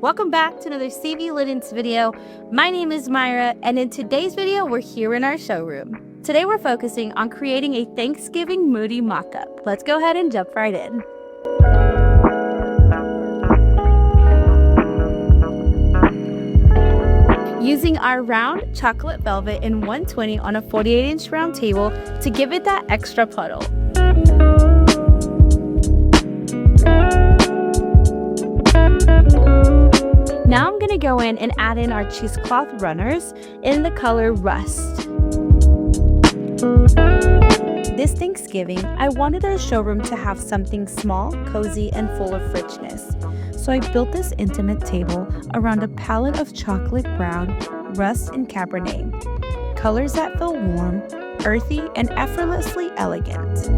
Welcome back to another CV Linens video. My name is Myra, and in today's video, we're here in our showroom. Today, we're focusing on creating a Thanksgiving moody mock-up. Let's go ahead and jump right in. Using our round chocolate velvet in 120 on a 48-inch round table to give it that extra puddle. Now I'm going to go in and add in our cheesecloth runners in the color Rust. This Thanksgiving, I wanted our showroom to have something small, cozy, and full of richness. So I built this intimate table around a palette of chocolate brown, Rust, and Cabernet. Colors that feel warm, earthy, and effortlessly elegant.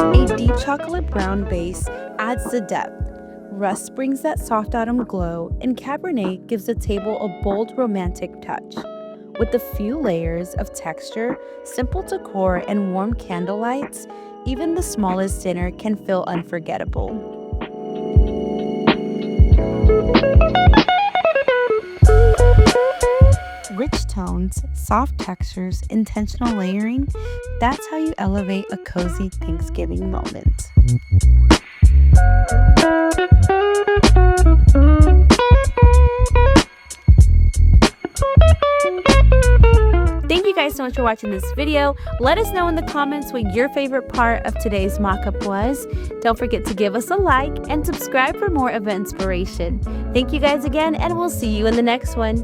A deep chocolate brown base adds the depth. Rust brings that soft autumn glow, and Cabernet gives the table a bold, romantic touch. With a few layers of texture, simple decor, and warm candlelights, even the smallest dinner can feel unforgettable. Rich tones, soft textures, intentional layering, that's how you elevate a cozy Thanksgiving moment. Thank you guys so much for watching this video. Let us know in the comments what your favorite part of today's mock-up was. Don't forget to give us a like and subscribe for more event inspiration. Thank you guys again, and we'll see you in the next one.